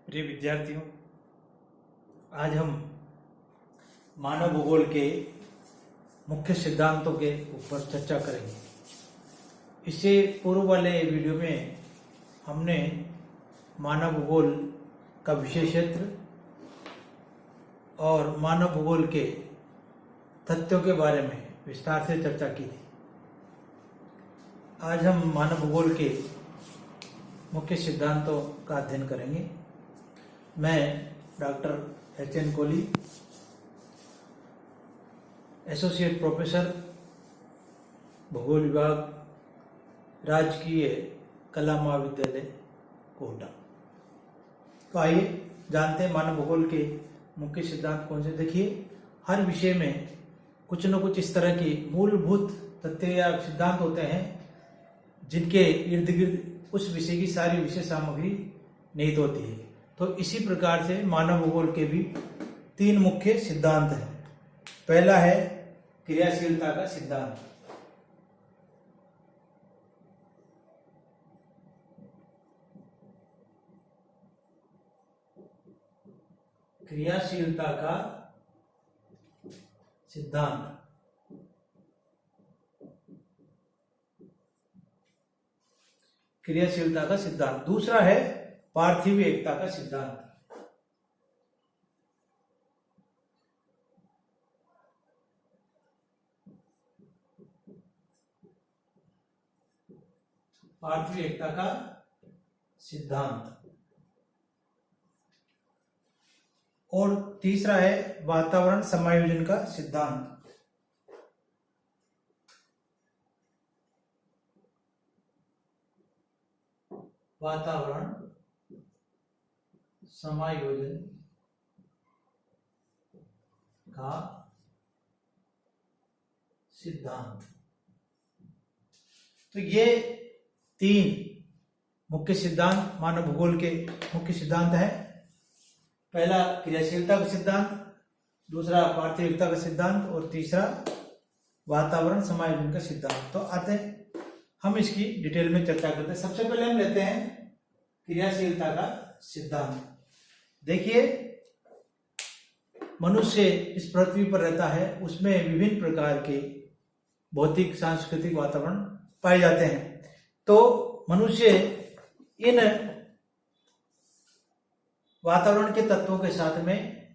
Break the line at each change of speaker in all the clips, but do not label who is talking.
प्रिय विद्यार्थियों, आज हम मानव भूगोल के मुख्य सिद्धांतों के ऊपर चर्चा करेंगे। इससे पूर्व वाले वीडियो में हमने मानव भूगोल का विषय क्षेत्र और मानव भूगोल के तथ्यों के बारे में विस्तार से चर्चा की थी। आज हम मानव भूगोल के मुख्य सिद्धांतों का अध्ययन करेंगे। मैं doctor H.N.. Kohli, associate professor भूगोल विभाग, राजकीय कला महाविद्यालय कोटा। तो आइए जानते हैं मानव भूगोल के मुख्य सिद्धांत कौन से। देखिए, हर विषय में कुछ न कुछ इस तरह की मूलभूत तथ्य या सिद्धांत होते हैं जिनके इर्द गिर्द उस विषय की सारी विषय सामग्री निहित होती है। तो इसी प्रकार से मानव भूगोल के भी तीन मुख्य सिद्धांत हैं। पहला है क्रियाशीलता का सिद्धांत। क्रियाशीलता का सिद्धांत। क्रियाशीलता का सिद्धांत। दूसरा है पार्थिव एकता का सिद्धांत। पार्थिव एकता का सिद्धांत। और तीसरा है वातावरण समायोजन का सिद्धांत। वातावरण समायोजन का सिद्धांत। तो ये तीन मुख्य सिद्धांत मानव भूगोल के मुख्य सिद्धांत है। पहला क्रियाशीलता का सिद्धांत, दूसरा पार्थिवता का सिद्धांत और तीसरा वातावरण समायोजन का सिद्धांत। तो आते हैं हम इसकी डिटेल में चर्चा करते हैं। सबसे पहले हम लेते हैं क्रियाशीलता का सिद्धांत। देखिए, मनुष्य इस पृथ्वी पर रहता है, उसमें विभिन्न प्रकार के भौतिक सांस्कृतिक वातावरण पाए जाते हैं। तो मनुष्य इन वातावरण के तत्वों के साथ में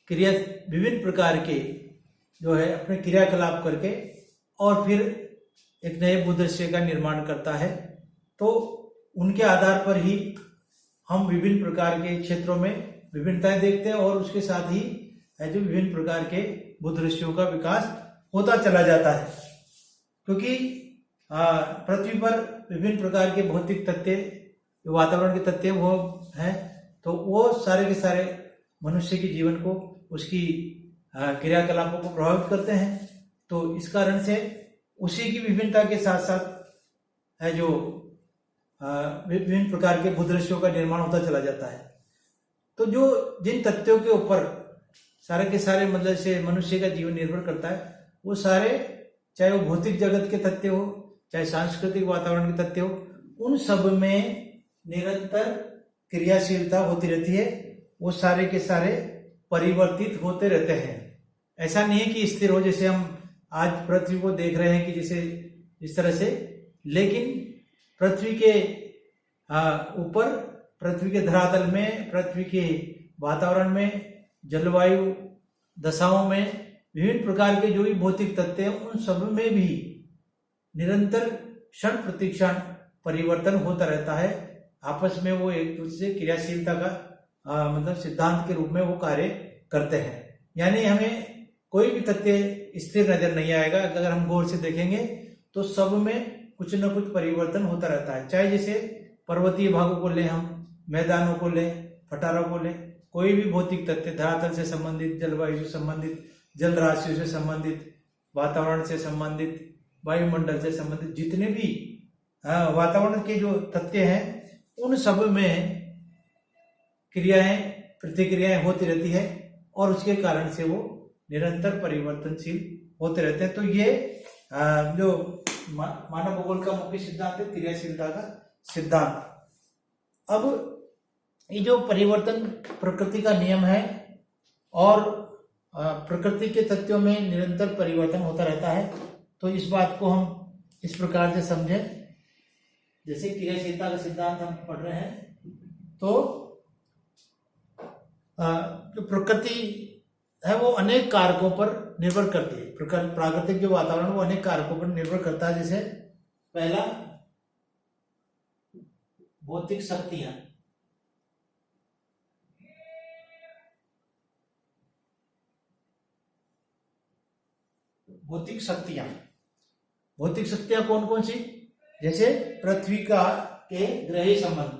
विभिन्न प्रकार के जो है अपने क्रियाकलाप करके और फिर एक नए भूदृश्य का निर्माण करता है। तो उनके आधार पर ही हम विभिन्न प्रकार के क्षेत्रों में विभिन्नताएं देखते हैं और उसके साथ ही जो विभिन्न प्रकार के भूदृश्यों का विकास होता चला जाता है। क्योंकि पृथ्वी पर विभिन्न प्रकार के भौतिक तथ्य, जो वातावरण के तथ्य वो हैं, तो वो सारे के सारे मनुष्य के जीवन को, उसकी क्रियाकलापों को प्रभावित करते हैं। तो इस कारण से उसी की विभिन्नता के साथ साथ है जो विभिन्न प्रकार के भूदृश्यों का निर्माण होता चला जाता है। तो जो जिन तथ्यों के ऊपर सारे के सारे मतलब से मनुष्य का जीवन निर्भर करता है, वो सारे, चाहे वो भौतिक जगत के तथ्य हो, चाहे सांस्कृतिक वातावरण के तथ्य हो, उन सब में निरंतर क्रियाशीलता होती रहती है। वो सारे के सारे परिवर्तित होते रहते हैं। ऐसा नहीं है कि स्थिर हो, जैसे हम आज पृथ्वी को देख रहे हैं कि जैसे इस तरह से, लेकिन पृथ्वी के ऊपर, पृथ्वी के धरातल में, पृथ्वी के वातावरण में, जलवायु दशाओं में विभिन्न प्रकार के जो भी भौतिक तत्व हैं, उन सब में भी निरंतर क्षण प्रतिक्षण परिवर्तन होता रहता है। आपस में वो एक दूसरे से क्रियाशीलता का मतलब सिद्धांत के रूप में वो कार्य करते हैं। यानी हमें कोई भी तथ्य स्थिर नजर नहीं आएगा। अगर हम गौर से देखेंगे तो सब में कुछ न कुछ परिवर्तन होता रहता है। चाहे जैसे पर्वतीय भागों को लें, हम मैदानों को लें, पठारों को लें, कोई भी भौतिक तथ्य, धरातल से संबंधित, जलवायु से संबंधित, जल राशियों से संबंधित, वातावरण से संबंधित, वायुमंडल से संबंधित जितने भी वातावरण के जो तथ्य हैं, उन सब में क्रियाएं, प्रतिक्रियाएं होती रहती है और उसके कारण से वो निरंतर परिवर्तनशील होते रहते हैं। तो ये जो मानव भूगोल का मुख्य सिद्धांत है क्रियाशीलता का सिद्धांत। अब ये जो परिवर्तन प्रकृति का नियम है और प्रकृति के तत्वों में निरंतर परिवर्तन होता रहता है। तो इस बात को हम इस प्रकार से समझें, जैसे क्रियाशीलता का सिद्धांत हम पढ़ रहे हैं, तो जो प्रकृति है वो अनेक कारकों पर निर्भर करती है। प्राकृतिक जो वातावरण वो अनेक कारकों पर निर्भर करता है। जैसे पहला, भौतिक शक्तियां। भौतिक शक्तियां कौन कौन सी? जैसे पृथ्वी के ग्रही संबंध,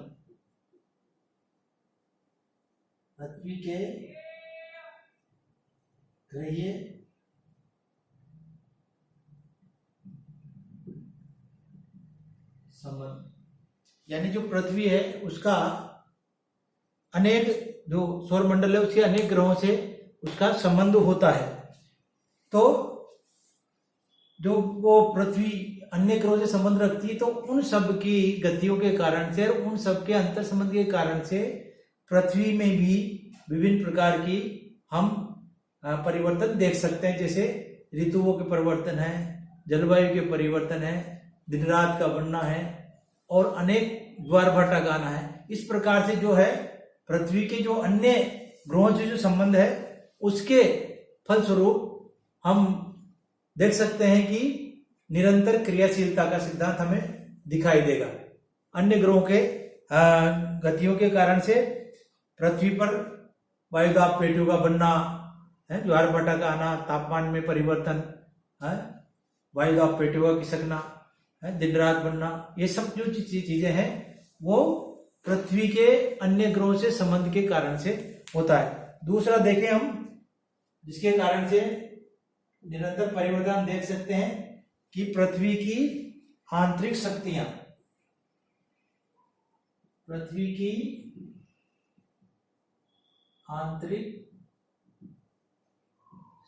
पृथ्वी के ग्रहीय संबंध, यानी जो पृथ्वी है उसका अनेक, जो सौरमंडल है उसके अनेक ग्रहों से उसका संबंध होता है। तो जो वो पृथ्वी अन्य ग्रहों से संबंध रखती है, तो उन सब की गतियों के कारण से और उन सब के अंतर संबंध के कारण से पृथ्वी में भी विभिन्न प्रकार की हम परिवर्तन देख सकते हैं। जैसे ऋतुओं के परिवर्तन है, जलवायु के परिवर्तन है, दिन रात का बनना है और अनेक ज्वार भाटा का आना है। इस प्रकार से जो है पृथ्वी के जो अन्य ग्रहों से जो संबंध है उसके फलस्वरूप हम देख सकते हैं कि निरंतर क्रियाशीलता का सिद्धांत हमें दिखाई देगा। अन्य ग्रहों के गतियों के कारण से पृथ्वी पर वायुदाब पेटियों का बनना है, ज्वार भाटा का आना, तापमान में परिवर्तन है, वायुदाब पेटियों का खिसकना है, दिन रात बनना, ये सब जो चीजें हैं वो पृथ्वी के अन्य ग्रहों से संबंध के कारण से होता है। दूसरा देखें हम, जिसके कारण से निरंतर परिवर्तन हम देख सकते हैं कि पृथ्वी की आंतरिक शक्तियां, पृथ्वी की आंतरिक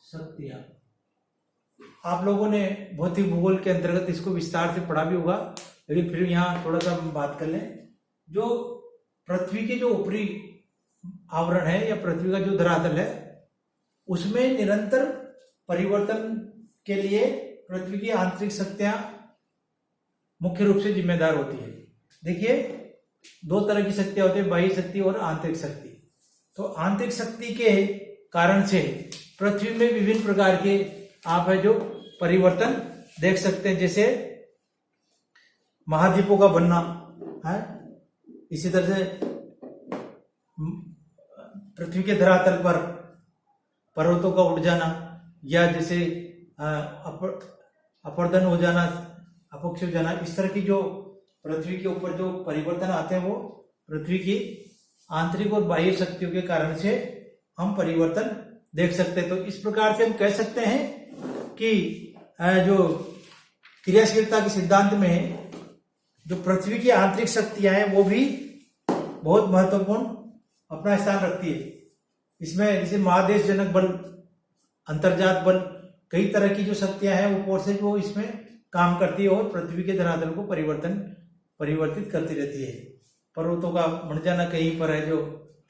शक्तियां, आप लोगों ने भौतिक भूगोल के अंतर्गत इसको विस्तार से पढ़ा भी होगा, लेकिन फिर यहां थोड़ा सा हम बात कर लें। जो पृथ्वी के जो ऊपरी आवरण है या पृथ्वी का जो धरातल है उसमें निरंतर परिवर्तन के लिए पृथ्वी की आंतरिक शक्तियां मुख्य रूप से जिम्मेदार होती है। देखिए, दो तरह की शक्तियां होती है, बाह्य शक्ति और आंतरिक शक्ति। तो आंतरिक शक्ति के कारण से पृथ्वी में विभिन्न प्रकार के आप है जो परिवर्तन देख सकते हैं। जैसे महाद्वीपों का बनना है, इसी तरह से पृथ्वी के धरातल पर पर्वतों का उठ जाना, या जैसे अपर्दन हो जाना, अपक्ष हो जाना, इस तरह की जो पृथ्वी के ऊपर जो परिवर्तन आते हैं वो पृथ्वी की आंतरिक और बाह्य शक्तियों के कारण से हम परिवर्तन देख सकते हैं। तो इस प्रकार से हम कह सकते हैं कि जो क्रियाशीलता के सिद्धांत में जो पृथ्वी की आंतरिक शक्तियां हैं वो भी बहुत महत्वपूर्ण अपना स्थान रखती है। इसमें जैसे महादेश जनक बल, अंतर्जात बल, कई तरह की जो शक्तियां हैं वो फोर्सेज वो इसमें काम करती है और पृथ्वी के धरातल को परिवर्तित करती रहती है। पर्वतों का बढ़ जाना, कहीं पर है जो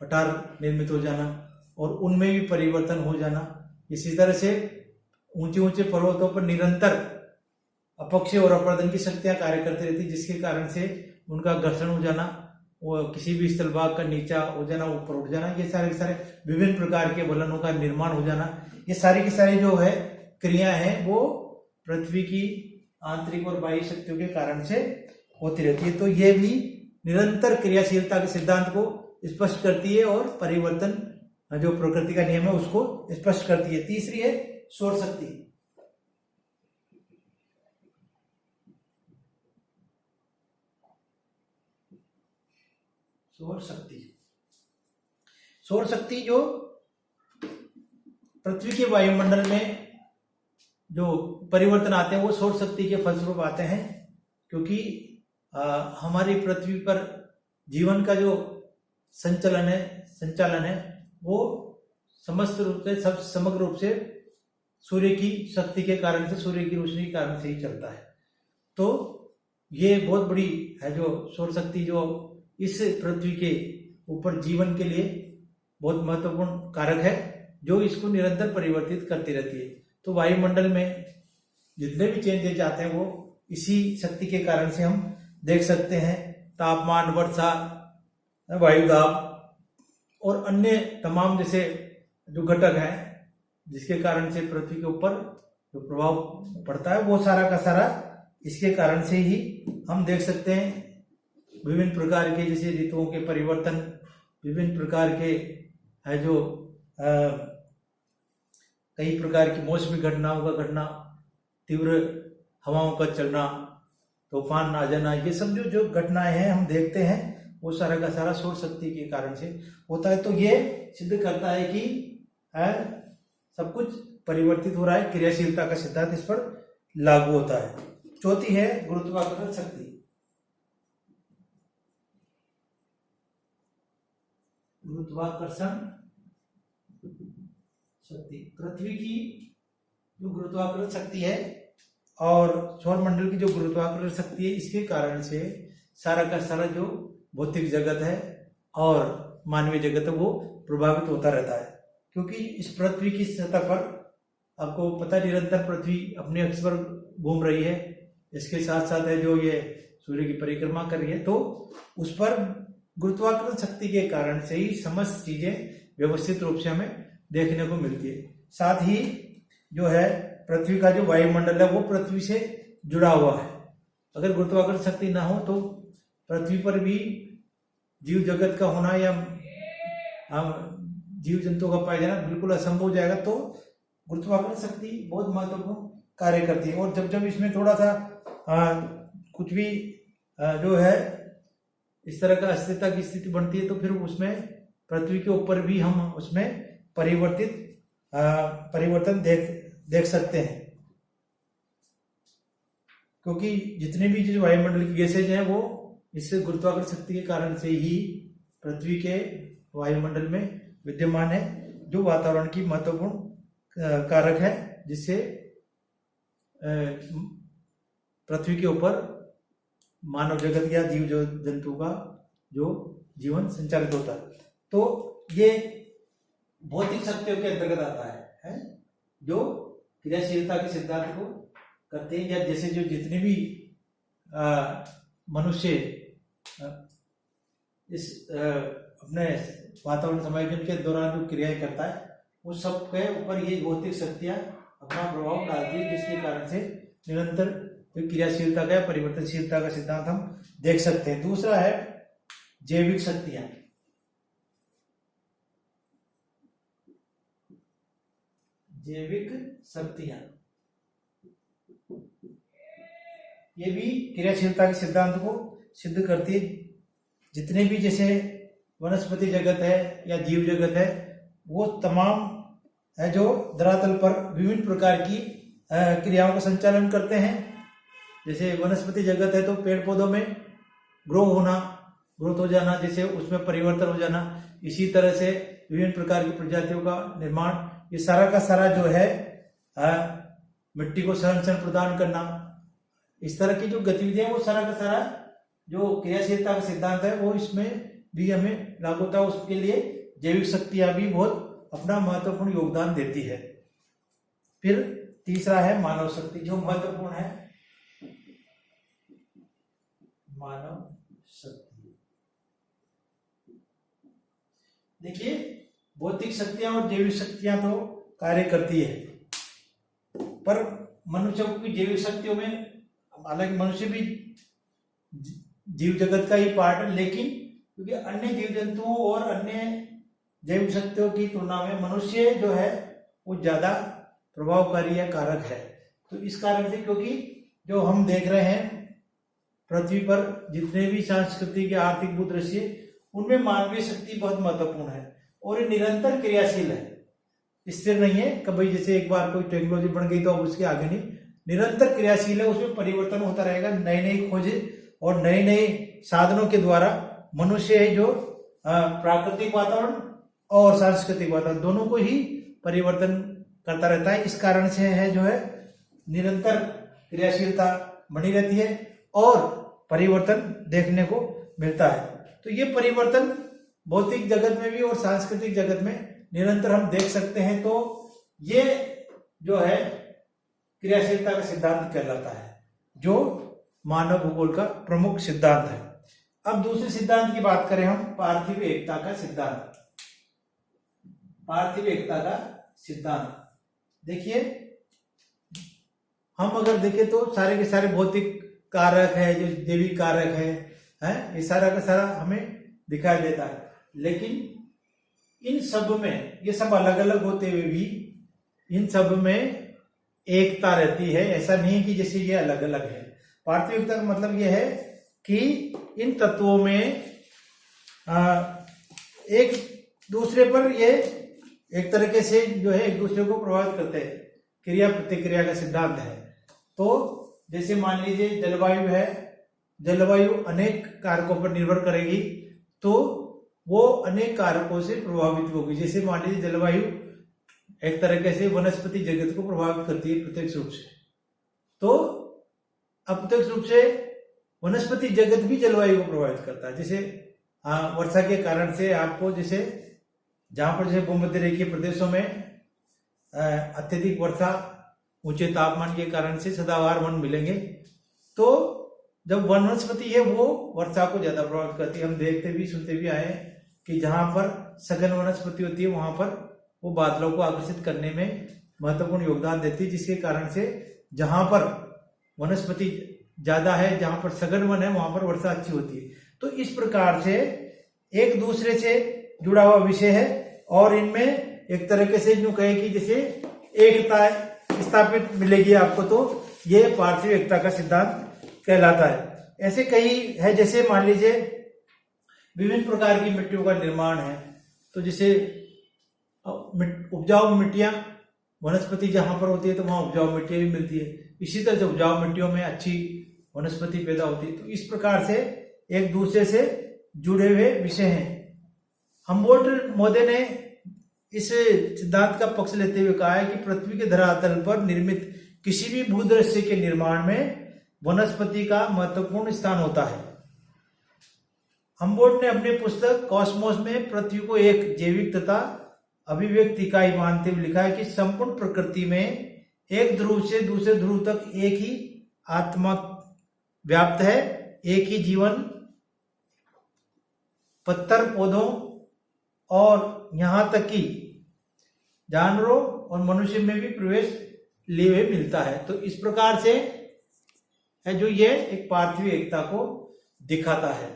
पठार निर्मित हो जाना और उनमें भी परिवर्तन हो जाना। इसी तरह से ऊंचे ऊंचे पर्वतों पर निरंतर अपक्षय और अपर्दन की शक्तियां कार्य करती रहती, जिसके कारण से उनका घर्षण हो जाना, वो किसी भी स्थल भाग का नीचा हो जाना, ऊपर उठ जाना, ये सारे के सारे विभिन्न प्रकार के बलनों का निर्माण हो जाना, ये सारी की सारी जो है क्रिया है वो पृथ्वी की आंतरिक और बाह्य शक्तियों के कारण से होती रहती है। तो ये भी निरंतर क्रियाशीलता के सिद्धांत को स्पष्ट करती है और परिवर्तन जो प्रकृति का नियम है उसको स्पष्ट करती है। तीसरी है सौर शक्ति। सौर शक्ति जो पृथ्वी के वायुमंडल में जो परिवर्तन आते हैं वो सौर शक्ति के फलस्वरूप आते हैं, क्योंकि हमारी पृथ्वी पर जीवन का जो संचालन है वो समस्त रूप से समग्र रूप से सूर्य की शक्ति के कारण से, सूर्य की रोशनी के कारण से ही चलता है। तो ये बहुत बड़ी है जो सौर शक्ति जो इस पृथ्वी के ऊपर जीवन के लिए बहुत महत्वपूर्ण कारक है, जो इसको निरंतर परिवर्तित करती रहती है। तो वायुमंडल में जितने भी चेंजेज आते हैं वो इसी शक्ति के कारण से हम देख सकते हैं। तापमान, वर्षा, वायुदाब और अन्य तमाम जैसे जो घटक हैं जिसके कारण से पृथ्वी के ऊपर जो प्रभाव पड़ता है वो सारा का सारा इसके कारण से ही हम देख सकते हैं। विभिन्न प्रकार के जैसे ऋतुओं के परिवर्तन, विभिन्न प्रकार के है जो कई प्रकार की मौसमी घटनाओं का घटना, तीव्र हवाओं का चलना, तूफान आ जाना, ये सब जो घटनाएं हैं हम देखते हैं वो सारा का सारा सौर शक्ति के कारण से होता है। तो ये सिद्ध करता है कि सब कुछ परिवर्तित हो रहा है, क्रियाशीलता का सिद्धांत इस पर लागू होता है। चौथी है गुरुत्वाकर्षण शक्ति। गुरुत्वाकर्षण शक्ति पृथ्वी की जो गुरुत्वाकर्षण शक्ति है और सौरमंडल की जो गुरुत्वाकर्षण शक्ति है, इसके कारण से सारा का सारा जो भौतिक जगत है और मानवीय जगत है वो प्रभावित होता रहता है। क्योंकि इस पृथ्वी की सतह पर आपको पता निरंतर पृथ्वी अपने अक्ष पर घूम रही है, इसके साथ साथ है जो ये सूर्य की परिक्रमा कर रही है, तो उस पर गुरुत्वाकर्षण शक्ति के कारण से ही समस्त चीजें व्यवस्थित रूप से हमें देखने को मिलती है। साथ ही जो है पृथ्वी का जो वायुमंडल है वो पृथ्वी से जुड़ा हुआ है। अगर गुरुत्वाकर्षण शक्ति ना हो तो पृथ्वी पर भी जीव जगत का होना या जीव जंतु का पाया जाना बिल्कुल असंभव हो जाएगा। तो गुरुत्वाकर्षण शक्ति बहुत महत्वपूर्ण कार्य करती है। और जब जब इसमें थोड़ा सा कुछ भी जो है इस तरह का अस्थिरता की स्थिति बनती है तो फिर उसमें पृथ्वी के ऊपर भी हम उसमें परिवर्तन देख सकते हैं। क्योंकि जितने भी जो वायुमंडल की गैसेज हैं वो इससे गुरुत्वाकर्षण शक्ति के कारण से ही पृथ्वी के वायुमंडल में विद्यमान है, जो वातावरण की महत्वपूर्ण कारक है, जिससे पृथ्वी के ऊपर मानव जगत या जीव जंतु का जो जीवन संचालित होता है। तो ये भौतिक शक्तियों के अंतर्गत आता है जो क्रियाशीलता के सिद्धांत को करते हैं, या जैसे जो जितने भी मनुष्य इस अपने वातावरण समायोजन के दौरान जो क्रियाएं करता है उस सब के ऊपर ये भौतिक शक्तियां अपना प्रभाव डालती है, जिसके कारण से निरंतर क्रियाशीलता का परिवर्तनशीलता का सिद्धांत हम देख सकते हैं। दूसरा है जैविक शक्तियां। जैविक शक्तियां ये भी क्रियाशीलता के सिद्धांत को सिद्ध करती है। जितने भी जैसे वनस्पति जगत है या जीव जगत है वो तमाम है जो धरातल पर विभिन्न प्रकार की क्रियाओं का संचालन करते हैं। जैसे वनस्पति जगत है तो पेड़ पौधों में ग्रोथ हो जाना, जैसे उसमें परिवर्तन हो जाना, इसी तरह से विभिन्न प्रकार की प्रजातियों का निर्माण, ये सारा का सारा जो है मिट्टी को संरक्षण प्रदान करना, इस तरह की जो गतिविधियां वो सारा का सारा जो क्रियाशीलता का सिद्धांत है वो इसमें भी हमें लागू होता है। उसके लिए जैविक शक्तियां भी बहुत अपना महत्वपूर्ण योगदान देती है। फिर तीसरा है मानव शक्ति, जो महत्वपूर्ण है मानव शक्ति। देखिए भौतिक शक्तियां और जैविक शक्तियां तो कार्य करती है, पर मनुष्य की जैविक शक्तियों में, हालांकि मनुष्य भी जीव जगत का ही पार्ट है, लेकिन क्योंकि अन्य जीव जंतुओं और अन्य जैविक शक्तियों की तुलना में मनुष्य जो है वो ज्यादा प्रभावकारी या कारक है। तो इस कारण से, क्योंकि जो हम देख रहे हैं पृथ्वी पर जितने भी सांस्कृतिक या आर्थिक भूदृश्य, उनमें मानवीय शक्ति बहुत महत्वपूर्ण है और ये निरंतर क्रियाशील है, स्थिर नहीं है। कभी जैसे एक बार कोई टेक्नोलॉजी बन गई तो अब उसके आगे नहीं, निरंतर क्रियाशील है, उसमें परिवर्तन होता रहेगा। नई नई खोज और नए नए साधनों के द्वारा मनुष्य है जो प्राकृतिक वातावरण और सांस्कृतिक वातावरण दोनों को ही परिवर्तन करता रहता है। इस कारण से है जो है निरंतर क्रियाशीलता बनी रहती है और परिवर्तन देखने को मिलता है। तो ये परिवर्तन भौतिक जगत में भी और सांस्कृतिक जगत में निरंतर हम देख सकते हैं। तो ये जो है क्रियाशीलता का सिद्धांत कहलाता है, जो मानव भूगोल का प्रमुख सिद्धांत है। अब दूसरे सिद्धांत की बात करें हम, पार्थिव एकता का सिद्धांत। पार्थिव एकता का सिद्धांत देखिए, हम अगर देखें तो सारे के सारे भौतिक कारक है, जो जैविक कारक है, ये सारा का सारा हमें दिखाई देता है। लेकिन इन सब में, ये सब अलग अलग होते हुए भी इन सब में एकता रहती है। ऐसा नहीं कि जैसे ये अलग अलग है। पार्थिव एकता का मतलब ये है कि इन तत्वों में एक दूसरे पर ये एक तरीके से जो है एक दूसरे को प्रभावित करते हैं। क्रिया प्रतिक्रिया का सिद्धांत है। तो जैसे मान लीजिए जलवायु है, जलवायु अनेक कारकों पर निर्भर करेगी, तो वो अनेक कारकों से प्रभावित होगी। जैसे मान लीजिए जलवायु एक तरीके से वनस्पति जगत को प्रभावित करती है प्रत्यक्ष रूप से, तो अप्रत्यक्ष रूप से वनस्पति जगत भी जलवायु को प्रभावित करता है। जैसे वर्षा के कारण से आपको, जैसे जहां पर जैसे भूमध्य रेखीय प्रदेशों में अत्यधिक वर्षा, ऊंचे तापमान के कारण से सदाबहार वन मिलेंगे। तो जब वनस्पति है वो वर्षा को ज्यादा प्रभावित करती है। हम देखते भी सुनते भी आए कि जहां पर सघन वनस्पति होती है वहां पर वो बादलों को आकर्षित करने में महत्वपूर्ण योगदान देती है, जिसके कारण से जहां पर वनस्पति ज्यादा है, जहां पर सघन वन है, वहां पर वर्षा अच्छी होती है। तो इस प्रकार से एक दूसरे से जुड़ा हुआ विषय है और इनमें एक तरीके से यूं कहे कि जैसे एकता स्थापित मिलेगी आपको, तो ये पार्थिव एकता का सिद्धांत कहलाता है। ऐसे कई है, जैसे मान लीजिए विभिन्न प्रकार की मिट्टियों का निर्माण है। तो जैसे उपजाऊ मिट्टियां, वनस्पति जहां पर होती है तो वहां उपजाऊ मिट्टियां भी मिलती है। इसी तरह से उपजाऊ मिट्टियों में अच्छी वनस्पति पैदा होती है। तो इस प्रकार से एक दूसरे से जुड़े हुए विषय हैं। हम्बोल्ट महोदय ने इस सिद्धांत का पक्ष लेते हुए कहा है कि पृथ्वी के धरातल पर निर्मित किसी भी भूदृश्य के निर्माण में वनस्पति का महत्वपूर्ण स्थान होता है। हम्बोल्ट ने अपनी पुस्तक कॉस्मोस में पृथ्वी को एक जैविक तथा अभिव्यक्त इकाई मानते हुए लिखा है कि संपूर्ण प्रकृति में एक ध्रुव से दूसरे ध्रुव तक एक ही आत्मा व्याप्त है, एक ही जीवन पत्थर, पौधों और यहां तक कि जानवरों और मनुष्य में भी प्रवेश लिए हुए मिलता है। तो इस प्रकार से है जो ये एक पार्थिव एकता को दिखाता है।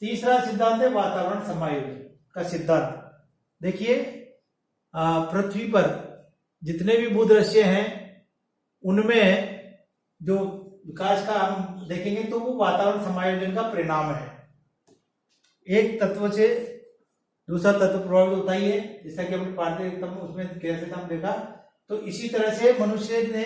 तीसरा सिद्धांत है वातावरण समायोजन का सिद्धांत। देखिए, पृथ्वी पर जितने भी भूदृश्य हैं उनमें जो विकास का हम देखेंगे तो वो वातावरण समायोजन का परिणाम है। एक तत्व से दूसरा तत्व प्रभावित होता ही है, जैसा कि हमने पार्थिव एकता में उसमें कैसे हम देखा। तो इसी तरह से मनुष्य ने